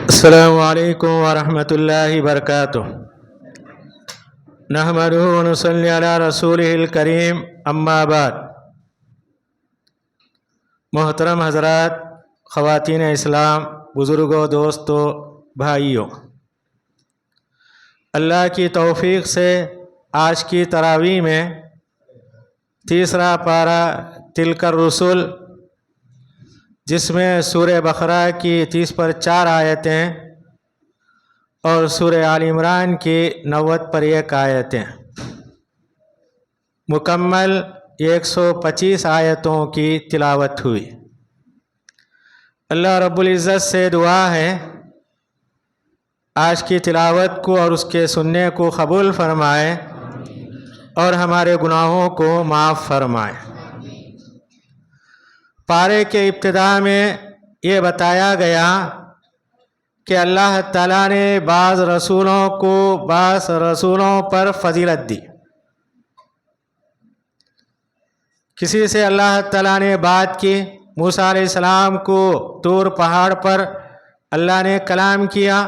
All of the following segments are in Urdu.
السلام علیکم ورحمۃ اللہ وبرکاتہ۔ نحمدہ ونصلی علی رسولہ الکریم، اما بعد۔ محترم حضرات، خواتین اسلام، بزرگوں، دوستوں، بھائیوں، اللہ کی توفیق سے آج کی تراویح میں تیسرا پارہ تلک الرسل، جس میں سورہ بقرہ کی 30 پر 4 آیتیں اور سورہ آل عمران کی 90 پر 1 آیتیں، مکمل 125 آیتوں کی تلاوت ہوئی۔ اللہ رب العزت سے دعا ہے آج کی تلاوت کو اور اس کے سننے کو قبول فرمائے اور ہمارے گناہوں کو معاف فرمائے۔ پارے کے ابتدا میں یہ بتایا گیا کہ اللہ تعالیٰ نے بعض رسولوں پر فضیلت دی۔ کسی سے اللہ تعالیٰ نے بات کی، موسیٰ علیہ السلام کو طور پہاڑ پر اللہ نے کلام کیا۔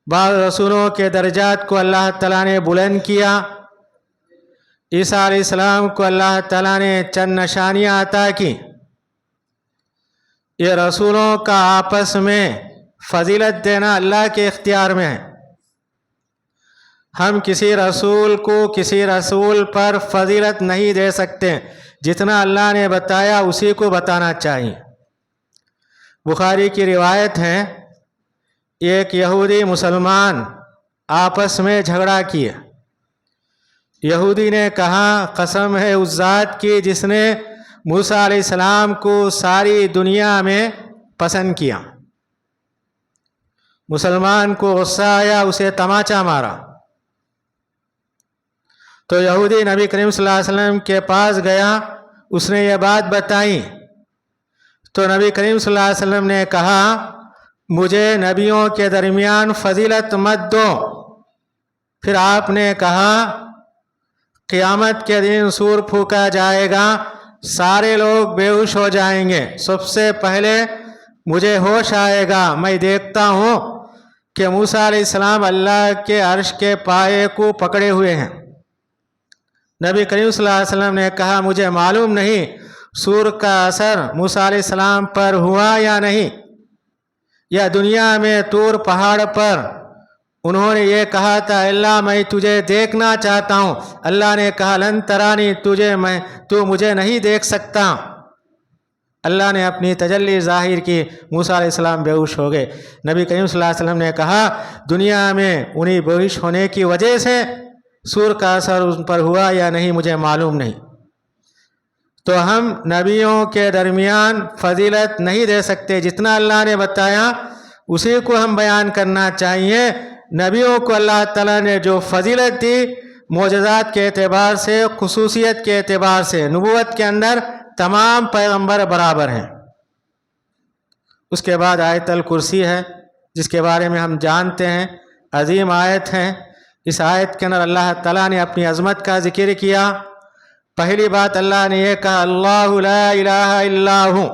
بعض رسولوں کے درجات کو اللہ تعالیٰ نے بلند کیا۔ عیسیٰ علیہ السلام کو اللہ تعالیٰ نے چند نشانیاں عطا کی۔ یہ رسولوں کا آپس میں فضیلت دینا اللہ کے اختیار میں ہے۔ ہم کسی رسول کو کسی رسول پر فضیلت نہیں دے سکتے، جتنا اللہ نے بتایا اسی کو بتانا چاہیے۔ بخاری کی روایت ہے، ایک یہودی مسلمان آپس میں جھگڑا کیے۔ یہودی نے کہا، قسم ہے اس ذات کی جس نے موسیٰ علیہ السلام کو ساری دنیا میں پسند کیا۔ مسلمان کو غصہ آیا، اسے تماچا مارا۔ تو یہودی نبی کریم صلی اللہ علیہ وسلم کے پاس گیا، اس نے یہ بات بتائی تو نبی کریم صلی اللہ علیہ وسلم نے کہا، مجھے نبیوں کے درمیان فضیلت مت دو۔ پھر آپ نے کہا، قیامت کے دن سور پھونکا جائے گا، سارے لوگ بے ہوش ہو جائیں گے، سب سے پہلے مجھے ہوش آئے گا، میں دیکھتا ہوں کہ موسیٰ علیہ السلام اللہ کے عرش کے پائے کو پکڑے ہوئے ہیں۔ نبی کریم صلی اللہ علیہ وسلم نے کہا، مجھے معلوم نہیں سور کا اثر موسیٰ علیہ السلام پر ہوا یا نہیں، یا دنیا میں طور پہاڑ پر انہوں نے یہ کہا تھا، اللہ میں تجھے دیکھنا چاہتا ہوں۔ اللہ نے کہا، لن ترانی، تو مجھے نہیں دیکھ سکتا۔ اللہ نے اپنی تجلی ظاہر کی، موسیٰ علیہ السلام بے ہوش ہو گئے۔ نبی کریم صلی اللہ علیہ وسلم نے کہا، دنیا میں انہیں بے ہوش ہونے کی وجہ سے سور کا اثر ان پر ہوا یا نہیں مجھے معلوم نہیں۔ تو ہم نبیوں کے درمیان فضیلت نہیں دے سکتے، جتنا اللہ نے بتایا اسی کو ہم بیان کرنا چاہیے۔ نبیوں کو اللہ تعالیٰ نے جو فضیلت دی، معجزات کے اعتبار سے، خصوصیت کے اعتبار سے، نبوت کے اندر تمام پیغمبر برابر ہیں۔ اس کے بعد آیت الکرسی ہے، جس کے بارے میں ہم جانتے ہیں، عظیم آیت ہے۔ اس آیت کے اندر اللہ تعالیٰ نے اپنی عظمت کا ذکر کیا۔ پہلی بات اللہ نے یہ کہا، اللہ لا الہ الا ہو،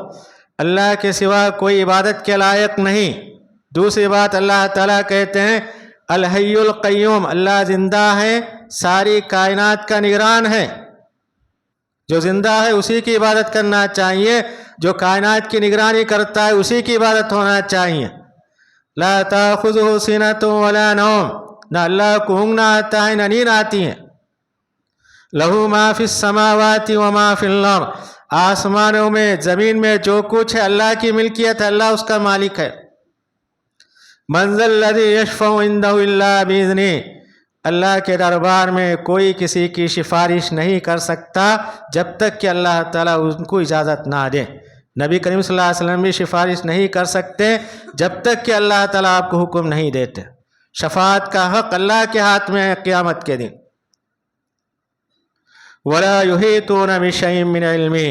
اللہ کے سوا کوئی عبادت کے لائق نہیں۔ دوسری بات اللہ تعالیٰ کہتے ہیں، الحی القیوم، اللہ زندہ ہے، ساری کائنات کا نگران ہے۔ جو زندہ ہے اسی کی عبادت کرنا چاہیے، جو کائنات کی نگرانی کرتا ہے اسی کی عبادت ہونا چاہیے۔ لا تاخذہ سنۃ ولا نوم، نہ اللہ کو اونگنا آتا ہے نہ نیند آتی ہے۔ لہو ما فی السماوات وما فی الارض، آسمانوں میں زمین میں جو کچھ ہے اللہ کی ملکیت ہے، اللہ اس کا مالک ہے۔ من ذا الذی یشفع عندہ الا باذنہ، اللہ کے دربار میں کوئی کسی کی سفارش نہیں کر سکتا جب تک کہ اللہ تعالیٰ ان کو اجازت نہ دے۔ نبی کریم صلی اللہ علیہ وسلم بھی سفارش نہیں کر سکتے جب تک کہ اللہ تعالیٰ آپ کو حکم نہیں دیتے۔ شفاعت کا حق اللہ کے ہاتھ میں ہے قیامت کے دن۔ وَلَا يُحِيطُونَ بِشَيْءٍ مِّنْ عِلْمِهِ،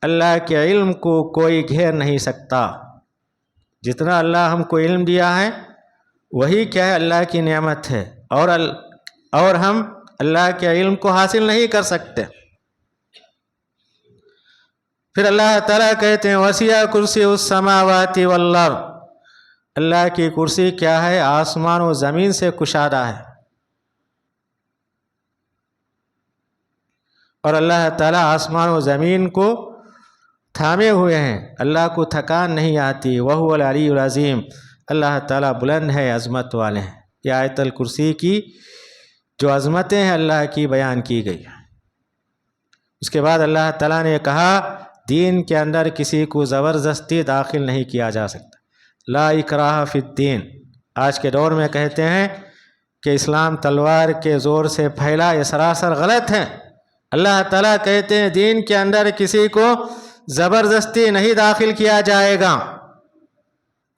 اللہ کے علم کو کوئی گھیر نہیں سکتا۔ جتنا اللہ ہم کو علم دیا ہے وہی کیا ہے، اللہ کی نعمت ہے، اور ہم اللہ کے علم کو حاصل نہیں کر سکتے۔ پھر اللہ تعالیٰ کہتے ہیں وسیع کرسی السماوات والارض، اللہ کی کرسی کیا ہے؟ آسمان و زمین سے کشادہ ہے، اور اللہ تعالیٰ آسمان و زمین کو تھامے ہوئے ہیں، اللہ کو تھکان نہیں آتی۔ وَهُوَ الْعَلِيُّ الْعَظِيمُ، اللہ تعالیٰ بلند ہے، عظمت والے ہیں۔ یہ آیت الکرسی کی جو عظمتیں ہیں اللہ کی بیان کی گئی۔ اس کے بعد اللہ تعالیٰ نے کہا دین کے اندر کسی کو زبردستی داخل نہیں کیا جا سکتا، لا اکراہ فی الدین۔ آج کے دور میں کہتے ہیں کہ اسلام تلوار کے زور سے پھیلا، یہ سراسر غلط ہے۔ اللہ تعالیٰ کہتے ہیں دین کے اندر کسی کو زبردستی نہیں داخل کیا جائے گا۔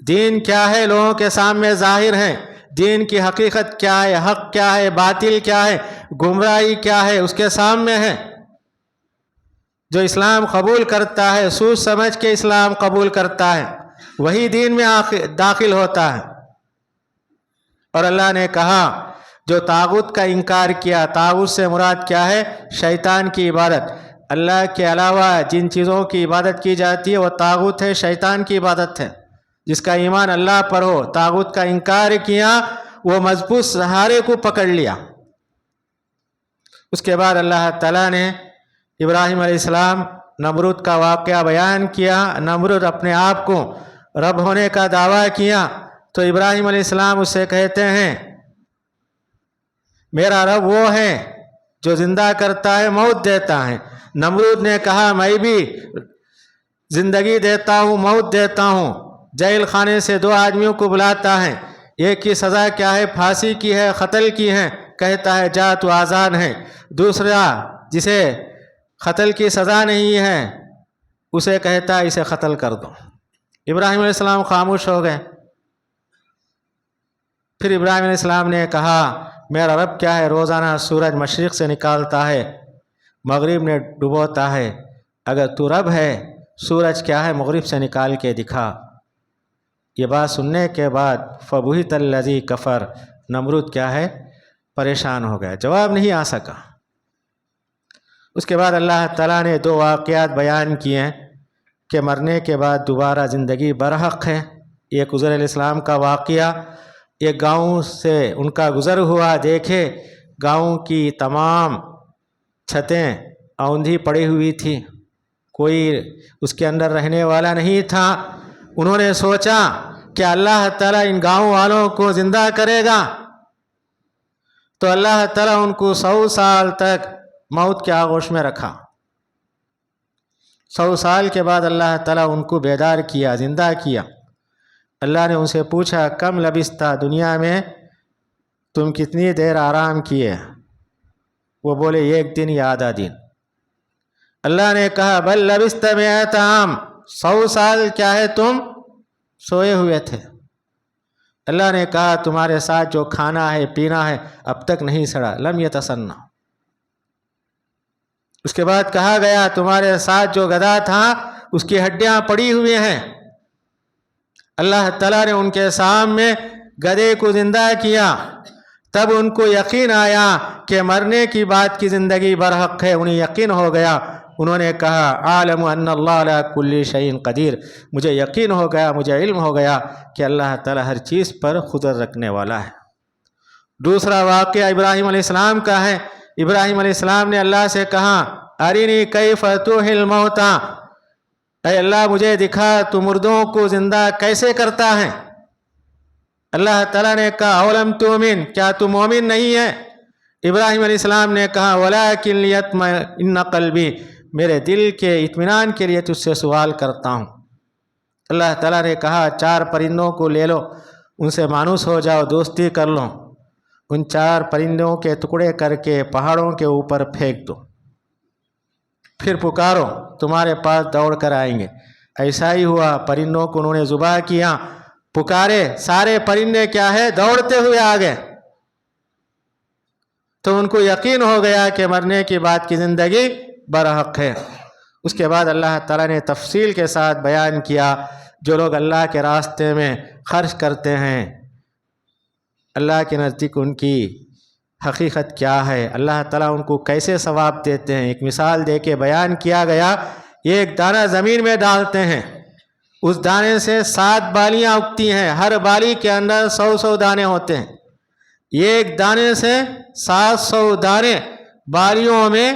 دین کیا ہے لوگوں کے سامنے ظاہر ہے، دین کی حقیقت کیا ہے، حق کیا ہے، باطل کیا ہے، گمراہی کیا ہے، اس کے سامنے ہے۔ جو اسلام قبول کرتا ہے، سوچ سمجھ کے اسلام قبول کرتا ہے، وہی دین میں داخل ہوتا ہے۔ اور اللہ نے کہا جو طاغوت کا انکار کیا، طاغوت سے مراد کیا ہے؟ شیطان کی عبادت۔ اللہ کے علاوہ جن چیزوں کی عبادت کی جاتی ہے وہ طاغوت ہے، شیطان کی عبادت ہے۔ جس کا ایمان اللہ پر ہو، طاغوت کا انکار کیا، وہ مضبوط سہارے کو پکڑ لیا۔ اس کے بعد اللہ تعالیٰ نے ابراہیم علیہ السلام نمرود کا واقعہ بیان کیا۔ نمرود اپنے آپ کو رب ہونے کا دعویٰ کیا تو ابراہیم علیہ السلام اس سے کہتے ہیں میرا رب وہ ہے جو زندہ کرتا ہے، موت دیتا ہے۔ نمرود نے کہا میں بھی زندگی دیتا ہوں، موت دیتا ہوں۔ جیل خانے سے دو آدمیوں کو بلاتا ہے، ایک کی سزا کیا ہے؟ پھانسی کی ہے، قتل کی ہے، کہتا ہے جا تو آزاد ہے۔ دوسرا جسے قتل کی سزا نہیں ہے اسے کہتا ہے اسے قتل کر دو۔ ابراہیم علیہ السلام خاموش ہو گئے۔ پھر ابراہیم علیہ السلام نے کہا میرا رب کیا ہے؟ روزانہ سورج مشرق سے نکالتا ہے، مغرب میں ڈبوتا ہے۔ اگر تو رب ہے، سورج کیا ہے؟ مغرب سے نکال کے دکھا۔ یہ بات سننے کے بعد فبہت الذی کفر، نمرود کیا ہے؟ پریشان ہو گیا، جواب نہیں آ سکا۔ اس کے بعد اللہ تعالیٰ نے دو واقعات بیان کیے کہ مرنے کے بعد دوبارہ زندگی برحق ہے۔ ایک حضور علیہ السلام کا واقعہ، ایک گاؤں سے ان کا گزر ہوا، دیکھے گاؤں کی تمام چھتیں اوندھی پڑی ہوئی تھی، کوئی اس کے اندر رہنے والا نہیں تھا۔ انہوں نے سوچا کہ اللہ تعالیٰ ان گاؤں والوں کو زندہ کرے گا، تو اللہ تعالیٰ ان کو 100 سال تک موت کے آغوش میں رکھا۔ 100 سال کے بعد اللہ تعالیٰ ان کو بیدار کیا، زندہ کیا۔ اللہ نے ان سے پوچھا کم لبثتا، دنیا میں تم کتنی دیر آرام کیے؟ وہ بولے 1 دن یا آدھا دن۔ اللہ نے کہا بل لبثت 100 عام، 100 سال کیا ہے تم سوئے ہوئے تھے۔ اللہ نے کہا تمہارے ساتھ جو کھانا ہے پینا ہے اب تک نہیں سڑا، لم یتسنہ۔ اس کے بعد کہا گیا تمہارے ساتھ جو گدھا تھا اس کی ہڈیاں پڑی ہوئی ہیں۔ اللہ تعالیٰ نے ان کے سامنے گدھے کو زندہ کیا، تب ان کو یقین آیا کہ مرنے کی بعد کی زندگی برحق ہے، انہیں یقین ہو گیا۔ انہوں نے کہا عالم ان اللہ علی کل شیء قدیر، مجھے یقین ہو گیا، مجھے علم ہو گیا کہ اللہ تعالیٰ ہر چیز پر قدرت رکھنے والا ہے۔ دوسرا واقعہ ابراہیم علیہ السلام کا ہے۔ ابراہیم علیہ السلام نے اللہ سے کہا ارینی کیف تحیی الموتیٰ، اے اللہ مجھے دکھا تو مردوں کو زندہ کیسے کرتا ہے۔ اللہ تعالیٰ نے کہا اولم تؤمن، کیا تو مومن نہیں ہے؟ ابراہیم علیہ السلام نے کہا ولکن لیطمئن قلبی، میرے دل کے اطمینان کے لیے تجھ سے سوال کرتا ہوں۔ اللہ تعالیٰ نے کہا 4 پرندوں کو لے لو، ان سے مانوس ہو جاؤ، دوستی کر لو، ان 4 پرندوں کے ٹکڑے کر کے پہاڑوں کے اوپر پھینک دو، پھر پکارو تمہارے پاس دوڑ کر آئیں گے۔ ایسا ہی ہوا، پرندوں کو انہوں نے ذبح کیا، پکارے، سارے پرندے کیا ہے دوڑتے ہوئے آ گئے۔ تو ان کو یقین ہو گیا کہ مرنے کے بعد کی زندگی برحق ہے۔ اس کے بعد اللہ تعالیٰ نے تفصیل کے ساتھ بیان کیا جو لوگ اللہ کے راستے میں خرچ کرتے ہیں اللہ کے نزدیک ان کی حقیقت کیا ہے، اللہ تعالیٰ ان کو کیسے ثواب دیتے ہیں۔ ایک مثال دے کے بیان کیا گیا، ایک دانہ زمین میں ڈالتے ہیں، اس دانے سے 7 بالیاں اگتی ہیں، ہر بالی کے اندر 100 دانے ہوتے ہیں، ایک دانے سے 700 دانے بالیوں میں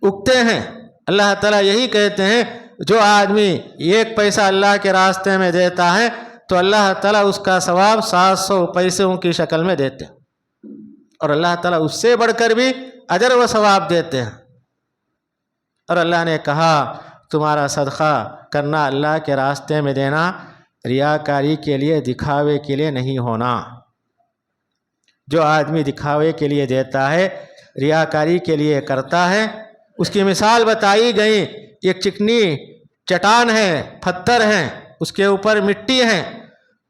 اگتے ہیں۔ اللہ تعالیٰ یہی کہتے ہیں جو آدمی 1 پیسہ اللہ کے راستے میں دیتا ہے تو اللہ تعالیٰ اس کا ثواب 700 پیسوں کی شکل میں دیتے ہیں، اور اللہ تعالیٰ اس سے بڑھ کر بھی اجر و ثواب دیتے ہیں۔ اور اللہ نے کہا تمہارا صدقہ کرنا، اللہ کے راستے میں دینا، ریاکاری کے لیے، دکھاوے کے لیے نہیں ہونا۔ جو آدمی دکھاوے کے لیے دیتا ہے، ریاکاری کے لیے کرتا ہے، اس کی مثال بتائی گئی، ایک چکنی چٹان ہے، پتھر ہے، اس کے اوپر مٹی ہے،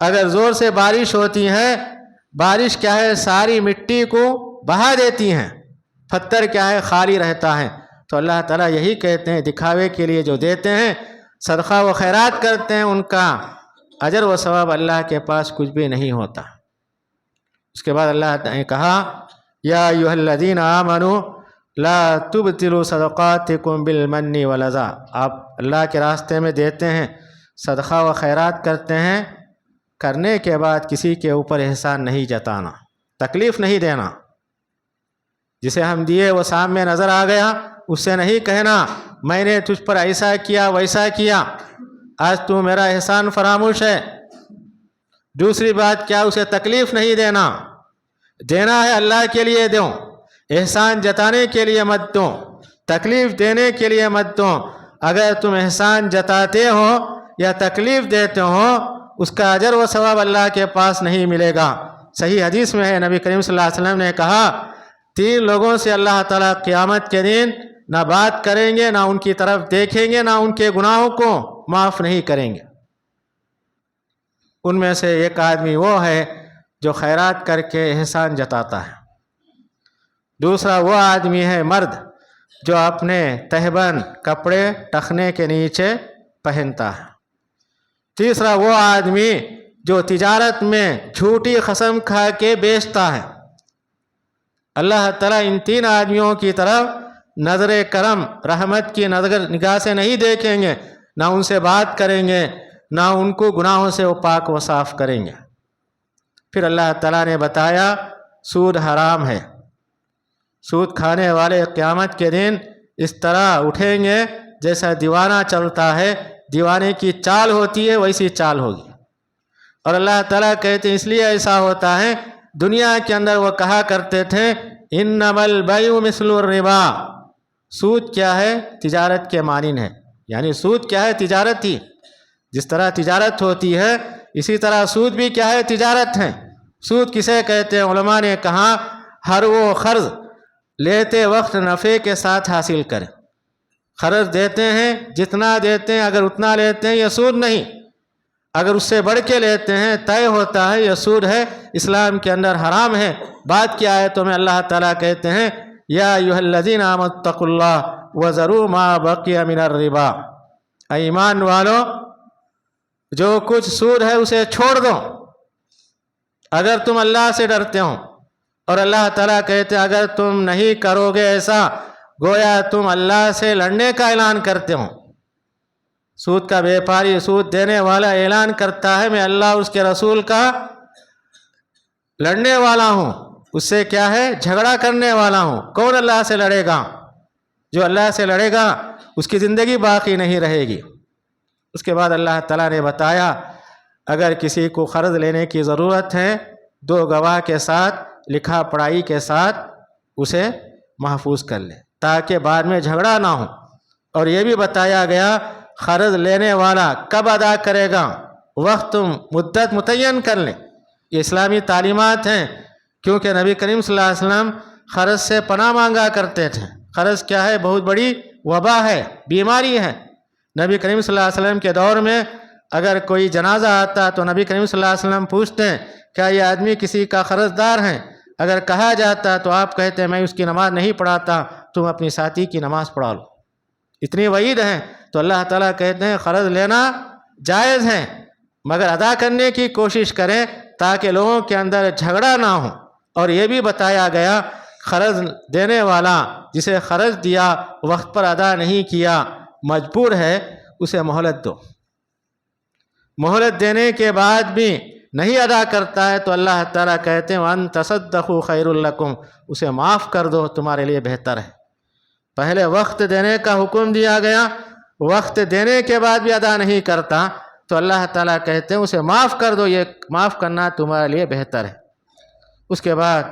اگر زور سے بارش ہوتی ہے، بارش کیا ہے ساری مٹی کو بہا دیتی ہیں، پتھر کیا ہے خالی رہتا ہے۔ تو اللہ تعالیٰ یہی کہتے ہیں دکھاوے کے لیے جو دیتے ہیں، صدقہ و خیرات کرتے ہیں، ان کا اجر و ثواب اللہ کے پاس کچھ بھی نہیں ہوتا۔ اس کے بعد اللہ نے کہا یا ایھا الذین آمنوا لا تبطلوا صدقاتکم بالمن والاذی، آپ اللہ کے راستے میں دیتے ہیں، صدقہ و خیرات کرتے ہیں، کرنے کے بعد کسی کے اوپر احسان نہیں جتانا، تکلیف نہیں دینا۔ جسے ہم دیے وہ سامنے نظر آ گیا، اس سے نہیں کہنا میں نے تجھ پر ایسا کیا ویسا کیا، آج تو میرا احسان فراموش ہے۔ دوسری بات کیا، اسے تکلیف نہیں دینا، دینا ہے اللہ کے لیے دو، احسان جتانے کے لیے مت دو، تکلیف دینے کے لیے مت دو۔ اگر تم احسان جتاتے ہو یا تکلیف دیتے ہو، اس کا اجر و ثواب اللہ کے پاس نہیں ملے گا۔ صحیح حدیث میں ہے، نبی کریم صلی اللہ علیہ وسلم نے کہا 3 لوگوں سے اللہ تعالیٰ قیامت کے دن نہ بات کریں گے، نہ ان کی طرف دیکھیں گے، نہ ان کے گناہوں کو معاف نہیں کریں گے۔ ان میں سے ایک آدمی وہ ہے جو خیرات کر کے احسان جتاتا ہے، دوسرا وہ آدمی ہے مرد جو اپنے تہبند کپڑے ٹخنے کے نیچے پہنتا ہے، تیسرا وہ آدمی جو تجارت میں جھوٹی قسم کھا کے بیچتا ہے۔ اللہ تعالیٰ ان 3 آدمیوں کی طرف نظر کرم رحمت کی نگاہ سے نہیں دیکھیں گے، نہ ان سے بات کریں گے، نہ ان کو گناہوں سے وہ پاک و صاف کریں گے۔ پھر اللہ تعالیٰ نے بتایا سود حرام ہے، سود کھانے والے قیامت کے دن اس طرح اٹھیں گے جیسا دیوانہ چلتا ہے، دیوانے کی چال ہوتی ہے ویسی چال ہوگی۔ اور اللہ تعالیٰ کہتے ہیں اس لیے ایسا ہوتا ہے، دنیا کے اندر وہ کہا کرتے تھے انما البیع مثل الربا، سود کیا ہے تجارت کے مانند ہے، یعنی سود کیا ہے تجارت ہی، جس طرح تجارت ہوتی ہے اسی طرح سود بھی کیا ہے تجارت ہے۔ سود کسے کہتے ہیں؟ علماء نے کہا ہر وہ قرض لیتے وقت نفع کے ساتھ حاصل کریں، قرض دیتے ہیں جتنا دیتے ہیں اگر اتنا لیتے ہیں یہ سود نہیں، اگر اس سے بڑھ کے لیتے ہیں طے ہوتا ہے یہ سود ہے، اسلام کے اندر حرام ہے۔ بات کی آیتوں میں اللہ تعالیٰ کہتے ہیں یا ایھا الذین آمنوا اتقوا اللہ وذروا ما بقی من الربا، اے ایمان والو جو کچھ سود ہے اسے چھوڑ دو اگر تم اللہ سے ڈرتے ہو۔ اور اللہ تعالیٰ کہتے ہیں اگر تم نہیں کرو گے ایسا گویا تم اللہ سے لڑنے کا اعلان کرتے ہو۔ سود کا بیپاری، سود دینے والا اعلان کرتا ہے میں اللہ اور اس کے رسول کا لڑنے والا ہوں، اس سے کیا ہے جھگڑا کرنے والا ہوں۔ کون اللہ سے لڑے گا؟ جو اللہ سے لڑے گا اس کی زندگی باقی نہیں رہے گی۔ اس کے بعد اللہ تعالیٰ نے بتایا اگر کسی کو قرض لینے کی ضرورت ہے 2 گواہ کے ساتھ لکھا پڑھائی کے ساتھ اسے محفوظ کر لے تاکہ بعد میں جھگڑا نہ ہو۔ اور یہ بھی بتایا گیا قرض لینے والا کب ادا کرے گا، وقت مدت متعین کر لیں، یہ اسلامی تعلیمات ہیں، کیونکہ نبی کریم صلی اللہ علیہ وسلم قرض سے پناہ مانگا کرتے تھے۔ قرض کیا ہے؟ بہت بڑی وبا ہے، بیماری ہے۔ نبی کریم صلی اللہ علیہ وسلم کے دور میں اگر کوئی جنازہ آتا تو نبی کریم صلی اللہ علیہ وسلم پوچھتے ہیں کیا یہ آدمی کسی کا قرض دار ہے؟ اگر کہا جاتا تو آپ کہتے ہیں میں اس کی نماز نہیں پڑھاتا، تم اپنی ساتھی کی نماز پڑھا لو۔ اتنی وعید ہیں تو اللہ تعالیٰ کہتے ہیں قرض لینا جائز ہے مگر ادا کرنے کی کوشش کریں تاکہ لوگوں کے اندر جھگڑا نہ ہو۔ اور یہ بھی بتایا گیا قرض دینے والا جسے قرض دیا وقت پر ادا نہیں کیا مجبور ہے اسے مہلت دو۔ مہلت دینے کے بعد بھی نہیں ادا کرتا ہے تو اللہ تعالیٰ کہتے ہیں وَأَن تَصَدَّقُوا خَيْرٌ لَكُمْ، اسے معاف کر دو تمہارے لیے بہتر ہے۔ پہلے وقت دینے کا حکم دیا گیا، وقت دینے کے بعد بھی ادا نہیں کرتا تو اللہ تعالیٰ کہتے ہیں اسے معاف کر دو، یہ معاف کرنا تمہارے لیے بہتر ہے۔ اس کے بعد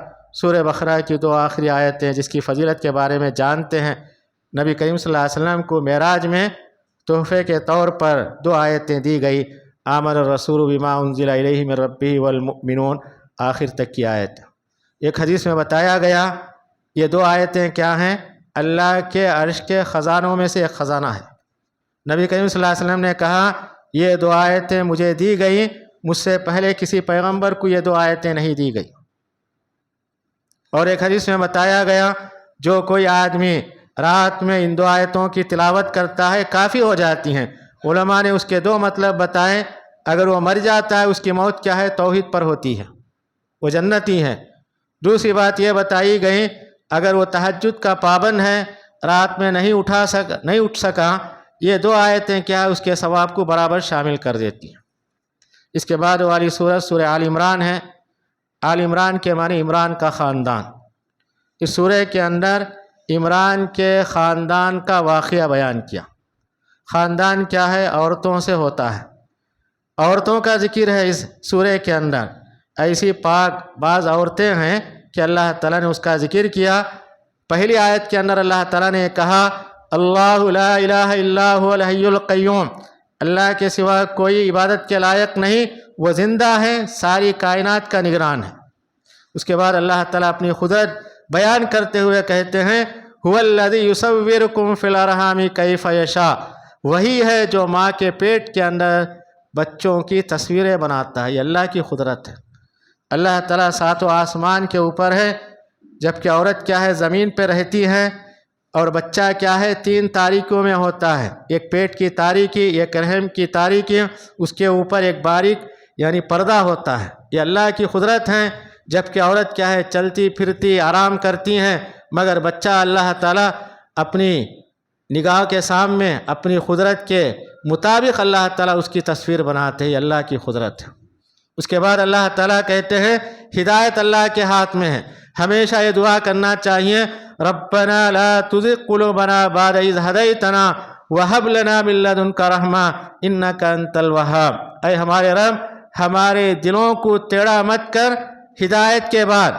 سورہ بقرہ کی 2 آخری آیتیں جس کی فضیلت کے بارے میں جانتے ہیں، نبی کریم صلی اللہ علیہ وسلم کو معراج میں تحفے کے طور پر 2 آیتیں دی گئی، آمن الرسول بما انزل الیہ من ربہ والمؤمنون، آخر تک کی آیت۔ ایک حدیث میں بتایا گیا یہ 2 آیتیں کیا ہیں؟ اللہ کے عرش کے خزانوں میں سے ایک خزانہ ہے۔ نبی کریم صلی اللہ علیہ وسلم نے کہا یہ 2 آیتیں مجھے دی گئی، مجھ سے پہلے کسی پیغمبر کو یہ 2 آیتیں نہیں دی گئی۔ اور ایک حدیث میں بتایا گیا جو کوئی آدمی رات میں ان 2 آیتوں کی تلاوت کرتا ہے کافی ہو جاتی ہیں۔ علماء نے اس کے 2 مطلب بتائے، اگر وہ مر جاتا ہے اس کی موت کیا ہے؟ توحید پر ہوتی ہے، وہ جنتی ہے۔ دوسری بات یہ بتائی گئی اگر وہ تہجد کا پابند ہے، رات میں نہیں اٹھ سکا، یہ 2 آیتیں کیا ہے اس کے ثواب کو برابر شامل کر دیتی ہیں۔ اس کے بعد والی سورت سورہ آل عمران ہے۔ آل عمران کے معنی عمران کا خاندان۔ اس سورہ کے اندر عمران کے خاندان کا واقعہ بیان کیا۔ خاندان کیا ہے؟ عورتوں سے ہوتا ہے، عورتوں کا ذکر ہے اس سورہ کے اندر۔ ایسی پاک بعض عورتیں ہیں کہ اللہ تعالیٰ نے اس کا ذکر کیا۔ پہلی آیت کے اندر اللہ تعالیٰ نے کہا اللہ لا الہ الا هو الحی القیوم، اللہ کے سوا کوئی عبادت کے لائق نہیں، وہ زندہ ہے، ساری کائنات کا نگران ہے۔ اس کے بعد اللہ تعالیٰ اپنی قدرت بیان کرتے ہوئے کہتے ہیں هو الذی یصورکم فی الارحام کیف یشاء، وہی ہے جو ماں کے پیٹ کے اندر بچوں کی تصویریں بناتا ہے۔ یہ اللہ کی قدرت ہے۔ اللہ تعالیٰ 7 آسمان کے اوپر ہے، جبکہ عورت کیا ہے؟ زمین پہ رہتی ہے، اور بچہ کیا ہے؟ 3 تاریکیوں میں ہوتا ہے، ایک پیٹ کی تاریکی، ایک رحم کی تاریکی، اس کے اوپر ایک باریک یعنی پردہ ہوتا ہے۔ یہ اللہ کی قدرت ہے۔ جبکہ عورت کیا ہے؟ چلتی پھرتی آرام کرتی ہیں، مگر بچہ اللہ تعالیٰ اپنی نگاہ کے سامنے اپنی قدرت کے مطابق اللہ تعالیٰ اس کی تصویر بناتے ہیں۔ یہ اللہ کی قدرت ہے۔ اس کے بعد اللہ تعالیٰ کہتے ہیں ہدایت اللہ کے ہاتھ میں ہے۔ ہمیشہ یہ دعا کرنا چاہیے ربنا لا تزغ قلوبنا بعد اذ ہدیتنا وہب لنا من لدنک رحمہ انک انت الوہاب، اے ہمارے رب ہمارے دلوں کو ٹیڑھا مت کر، ہدایت کے بعد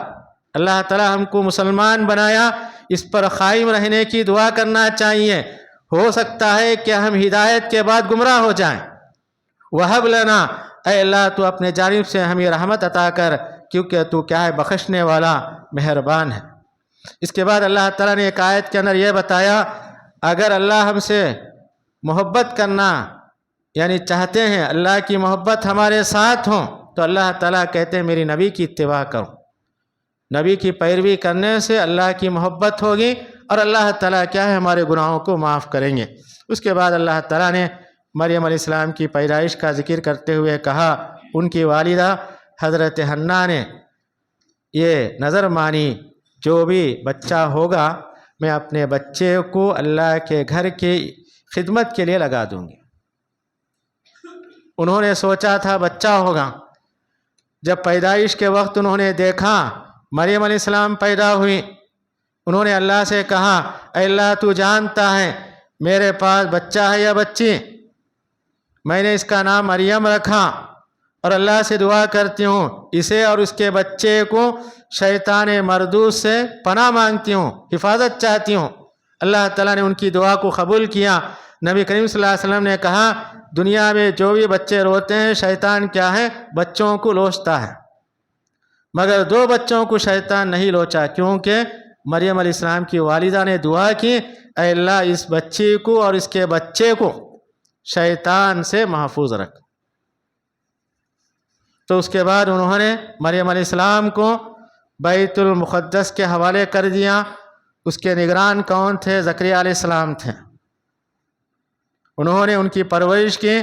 اللہ تعالیٰ ہم کو مسلمان بنایا، اس پر قائم رہنے کی دعا کرنا چاہیے۔ ہو سکتا ہے کہ ہم ہدایت کے بعد گمراہ ہو جائیں۔ وہب لنا، اے اللہ تو اپنے جانب سے ہمیں رحمت عطا کر، کیونکہ تو کیا ہے؟ بخشنے والا مہربان ہے۔ اس کے بعد اللہ تعالیٰ نے ایک آیت کے اندر یہ بتایا اگر اللہ ہم سے محبت کرنا یعنی چاہتے ہیں اللہ کی محبت ہمارے ساتھ ہوں تو اللہ تعالیٰ کہتے ہیں میری نبی کی اتباع کرو۔ نبی کی پیروی کرنے سے اللہ کی محبت ہوگی اور اللہ تعالیٰ کیا ہے؟ ہمارے گناہوں کو معاف کریں گے۔ اس کے بعد اللہ تعالیٰ نے مریم علیہ السلام کی پیدائش کا ذکر کرتے ہوئے کہا ان کی والدہ حضرت حنہ نے یہ نظر مانی جو بھی بچہ ہوگا میں اپنے بچے کو اللہ کے گھر کی خدمت کے لیے لگا دوں گی۔ انہوں نے سوچا تھا بچہ ہوگا، جب پیدائش کے وقت انہوں نے دیکھا مریم علیہ السلام پیدا ہوئی، انہوں نے اللہ سے کہا اے اللہ تو جانتا ہے میرے پاس بچہ ہے یا بچی، میں نے اس کا نام مریم رکھا اور اللہ سے دعا کرتی ہوں اسے اور اس کے بچے کو شیطان مردود سے پناہ مانگتی ہوں، حفاظت چاہتی ہوں۔ اللہ تعالیٰ نے ان کی دعا کو قبول کیا۔ نبی کریم صلی اللہ علیہ وسلم نے کہا دنیا میں جو بھی بچے روتے ہیں شیطان کیا ہے؟ بچوں کو لوچتا ہے، مگر 2 بچوں کو شیطان نہیں لوچا، کیونکہ مریم علیہ السلام کی والدہ نے دعا کی اے اللہ اس بچی کو اور اس کے بچے کو شیطان سے محفوظ رکھ۔ تو اس کے بعد انہوں نے مریم علیہ السلام کو بیت المقدس کے حوالے کر دیا۔ اس کے نگران کون تھے؟ زکریا علیہ السلام تھے۔ انہوں نے ان کی پرورش کی۔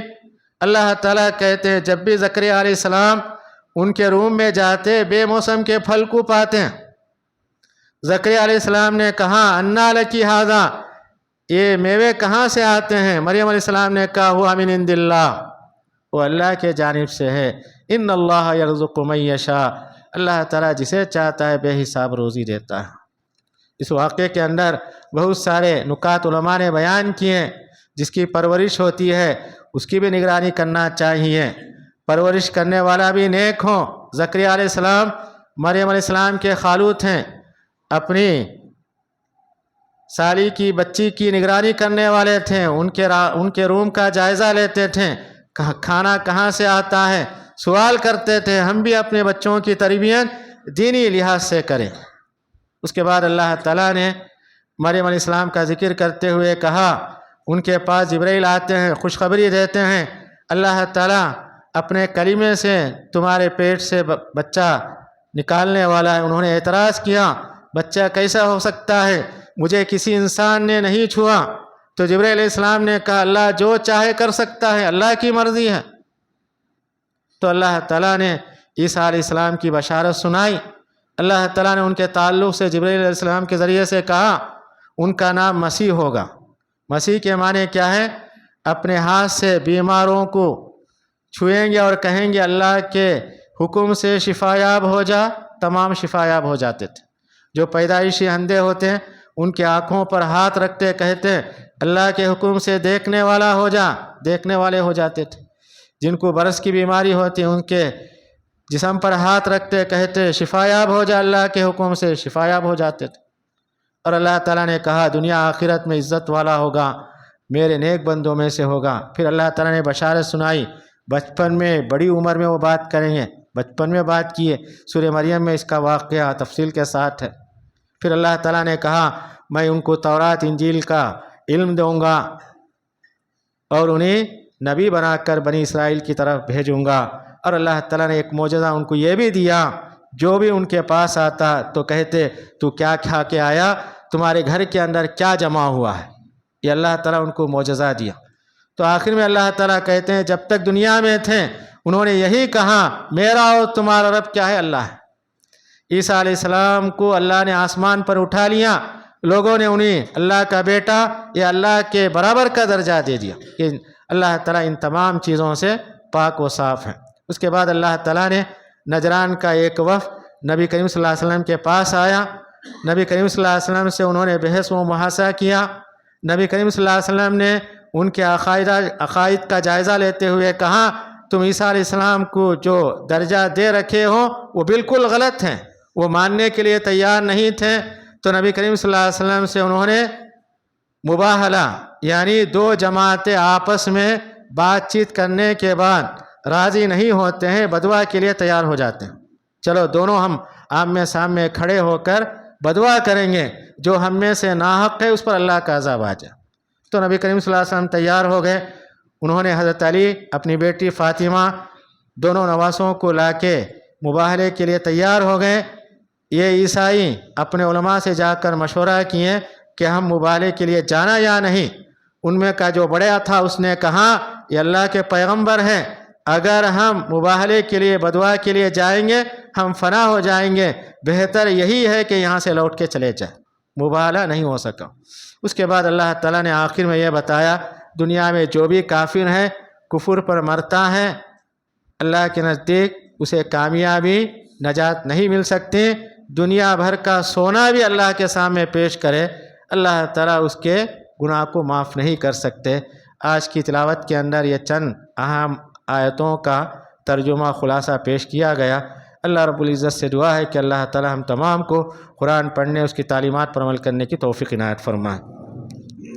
اللہ تعالیٰ کہتے ہیں جب بھی زکریا علیہ السلام ان کے روم میں جاتے بے موسم کے پھل کو پاتے ہیں۔ زکریا علیہ السلام نے کہا انا لکی ھذا، یہ میوے کہاں سے آتے ہیں؟ مریم علیہ السلام نے کہا ہوا من عند اللہ، وہ اللہ کے جانب سے ہے۔ ان اللہ یرزق من یشاء، اللہ تعالیٰ جسے چاہتا ہے بے حساب روزی دیتا ہے۔ اس واقعے کے اندر بہت سارے نکات علماء نے بیان کیے ہیں۔ جس کی پرورش ہوتی ہے اس کی بھی نگرانی کرنا چاہیے، پرورش کرنے والا بھی نیک ہو۔ زکریا علیہ السلام مریم علیہ السلام کے خالو تھے، اپنی سالی کی بچی کی نگرانی کرنے والے تھے، ان کے روم کا جائزہ لیتے تھے، کھانا کہاں سے آتا ہے سوال کرتے تھے۔ ہم بھی اپنے بچوں کی تربیت دینی لحاظ سے کریں۔ اس کے بعد اللہ تعالیٰ نے مریم علیہ السلام کا ذکر کرتے ہوئے کہا، ان کے پاس جبرائیل آتے ہیں، خوشخبری دیتے ہیں اللہ تعالیٰ اپنے کلمے سے تمہارے پیٹ سے بچہ نکالنے والا ہے۔ انہوں نے اعتراض کیا، بچہ کیسا ہو سکتا ہے، مجھے کسی انسان نے نہیں چھوا۔ تو جبرائیل علیہ السلام نے کہا اللہ جو چاہے کر سکتا ہے، اللہ کی مرضی ہے۔ تو اللہ تعالیٰ نے عیسیٰ علیہ السلام کی بشارت سنائی۔ اللہ تعالیٰ نے ان کے تعلق سے جبرائیل علیہ السلام کے ذریعے سے کہا ان کا نام مسیح ہوگا۔ مسیح کے معنی کیا ہے؟ اپنے ہاتھ سے بیماروں کو چھوئیں گے اور کہیں گے اللہ کے حکم سے شفا یاب ہو جا، تمام شفا یاب ہو جاتے تھے۔ جو پیدائشی اندھے ہوتے ہیں ان کے آنکھوں پر ہاتھ رکھتے کہتے اللہ کے حکم سے دیکھنے والا ہو جا، دیکھنے والے ہو جاتے تھے۔ جن کو برس کی بیماری ہوتی ان کے جسم پر ہاتھ رکھتے کہتے شفا یاب ہو جا، اللہ کے حکم سے شفا یاب ہو جاتے تھے۔ اور اللہ تعالیٰ نے کہا دنیا آخرت میں عزت والا ہوگا، میرے نیک بندوں میں سے ہوگا۔ پھر اللہ تعالیٰ نے بشارت سنائی، بچپن میں بڑی عمر میں وہ بات کریں گے، بچپن میں بات کیے۔ سورہ مریم میں اس کا واقعہ تفصیل کے ساتھ ہے۔ پھر اللہ تعالیٰ نے کہا میں ان کو تورات انجیل کا علم دوں گا اور انہیں نبی بنا کر بنی اسرائیل کی طرف بھیجوں گا۔ اور اللہ تعالیٰ نے ایک معجزہ ان کو یہ بھی دیا، جو بھی ان کے پاس آتا تو کہتے تو کیا کھا کے آیا، تمہارے گھر کے اندر کیا جمع ہوا ہے۔ یہ اللہ تعالیٰ ان کو معجزہ دیا۔ تو آخر میں اللہ تعالیٰ کہتے ہیں جب تک دنیا میں تھے انہوں نے یہی کہا میرا اور تمہارا رب کیا ہے، اللہ ہے۔ عیسیٰ علیہ السلام کو اللہ نے آسمان پر اٹھا لیا، لوگوں نے انہیں اللہ کا بیٹا یا اللہ کے برابر کا درجہ دے دیا کہ اللہ تعالیٰ ان تمام چیزوں سے پاک و صاف ہیں۔ اس کے بعد اللہ تعالیٰ نے نجران کا ایک وفد نبی کریم صلی اللہ علیہ وسلم کے پاس آیا، نبی کریم صلی اللہ علیہ وسلم سے انہوں نے بحث و محاصرہ کیا۔ نبی کریم صلی اللہ علیہ وسلم نے ان کے عقائد کا جائزہ لیتے ہوئے کہا تم عیسیٰ علیہ السلام کو جو درجہ دے رکھے ہو وہ بالکل غلط ہیں، وہ ماننے کے لیے تیار نہیں تھے۔ تو نبی کریم صلی اللہ علیہ وسلم سے انہوں نے مباہلہ یعنی دو جماعتیں آپس میں بات چیت کرنے کے بعد راضی نہیں ہوتے ہیں، بدعا کے لیے تیار ہو جاتے ہیں، چلو دونوں ہم آمنے سامنے کھڑے ہو کر بدعا کریں گے، جو ہم میں سے ناحق ہے اس پر اللہ کا عذاب آ جائے۔ تو نبی کریم صلی اللہ علیہ وسلم تیار ہو گئے۔ انہوں نے حضرت علی، اپنی بیٹی فاطمہ، دونوں نواسوں کو لا کے مباہلے کے لیے تیار ہو گئے۔ یہ عیسائی اپنے علماء سے جا کر مشورہ کیے کہ ہم مباہلے کے لیے جانا یا نہیں۔ ان میں کا جو بڑا تھا اس نے کہا یہ اللہ کے پیغمبر ہیں، اگر ہم مباہلے کے لیے بدعا کے لیے جائیں گے ہم فنا ہو جائیں گے، بہتر یہی ہے کہ یہاں سے لوٹ کے چلے جائیں۔ مباہلہ نہیں ہو سکا۔ اس کے بعد اللہ تعالیٰ نے آخر میں یہ بتایا دنیا میں جو بھی کافر ہے کفر پر مرتا ہے اللہ کے نزدیک اسے کامیابی نجات نہیں مل سکتی، دنیا بھر کا سونا بھی اللہ کے سامنے پیش کرے اللہ تعالیٰ اس کے گناہ کو معاف نہیں کر سکتے۔ آج کی تلاوت کے اندر یہ چند اہم آیتوں کا ترجمہ خلاصہ پیش کیا گیا۔ اللہ رب العزت سے دعا ہے کہ اللہ تعالیٰ ہم تمام کو قرآن پڑھنے اس کی تعلیمات پر عمل کرنے کی توفیق عنایت فرمائے۔